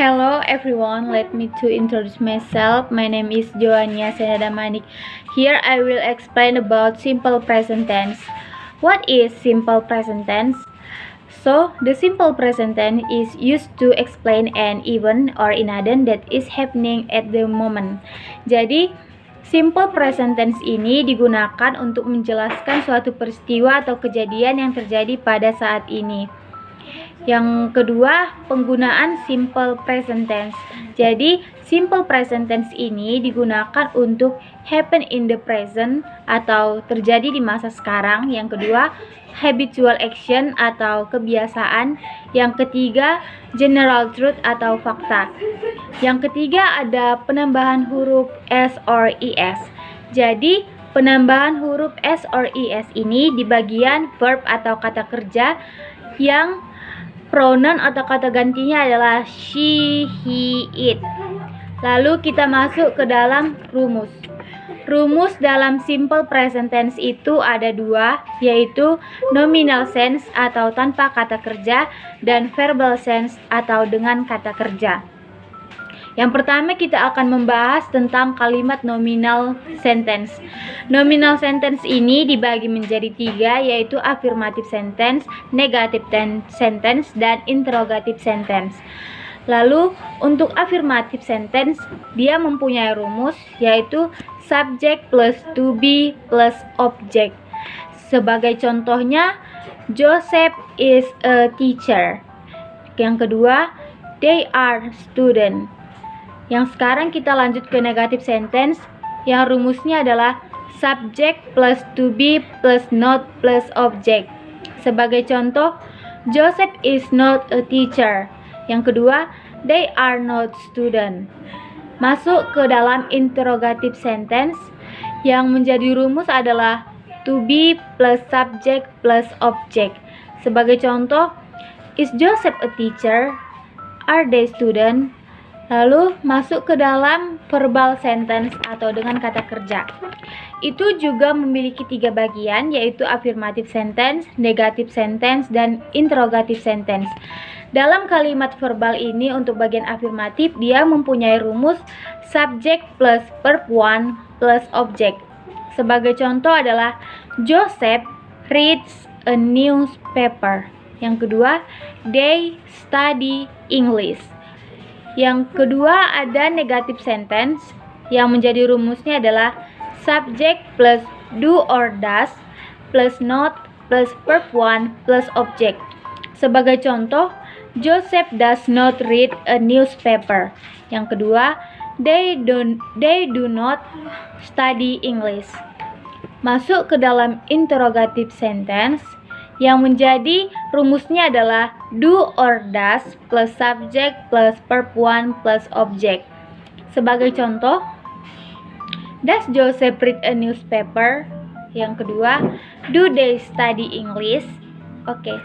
Hello everyone, let me to introduce myself. My name is Joania Senada Manik. Here I will explain about simple present tense. What is simple present tense? So, the simple present tense is used to explain an event or incident that is happening at the moment. Jadi, simple present tense ini digunakan untuk menjelaskan suatu peristiwa atau kejadian yang terjadi pada saat ini. Yang kedua, penggunaan simple present tense. Jadi, simple present tense ini digunakan untuk happen in the present atau terjadi di masa sekarang. Yang kedua, habitual action atau kebiasaan. Yang ketiga, general truth atau fakta. Yang ketiga ada penambahan huruf s or es. Jadi, penambahan huruf s or es ini di bagian verb atau kata kerja yang pronoun atau kata gantinya adalah she, he, it. Lalu kita masuk ke dalam rumus. Rumus dalam simple present tense itu ada dua, yaitu nominal sense atau tanpa kata kerja dan verbal sense atau dengan kata kerja. Yang pertama kita akan membahas tentang kalimat nominal sentence. Nominal sentence ini dibagi menjadi tiga, yaitu affirmative sentence, negative sentence, dan interrogative sentence. Lalu untuk affirmative sentence dia mempunyai rumus, yaitu subject plus to be plus object. Sebagai contohnya, Joseph is a teacher. Yang kedua, they are student. Yang sekarang kita lanjut ke negative sentence, yang rumusnya adalah subject plus to be plus not plus object. Sebagai contoh, Joseph is not a teacher. Yang kedua, they are not student. Masuk ke dalam interrogative sentence, yang menjadi rumus adalah to be plus subject plus object. Sebagai contoh, is Joseph a teacher? Are they student? Lalu masuk ke dalam verbal sentence atau dengan kata kerja. Itu juga memiliki tiga bagian, yaitu affirmative sentence, negative sentence, dan interrogative sentence. Dalam kalimat verbal ini untuk bagian afirmatif dia mempunyai rumus subject plus verb one plus object. Sebagai contoh adalah Joseph reads a newspaper. Yang kedua, they study English. Yang kedua ada negative sentence, yang menjadi rumusnya adalah subject plus do or does plus not plus verb one plus object. Sebagai contoh, Joseph does not read a newspaper. Yang kedua, they do not study English. Masuk ke dalam interrogative sentence, yang menjadi rumusnya adalah do or does plus subject plus verb one plus object. Sebagai contoh, does Joseph read a newspaper? Yang kedua, do they study English? Oke.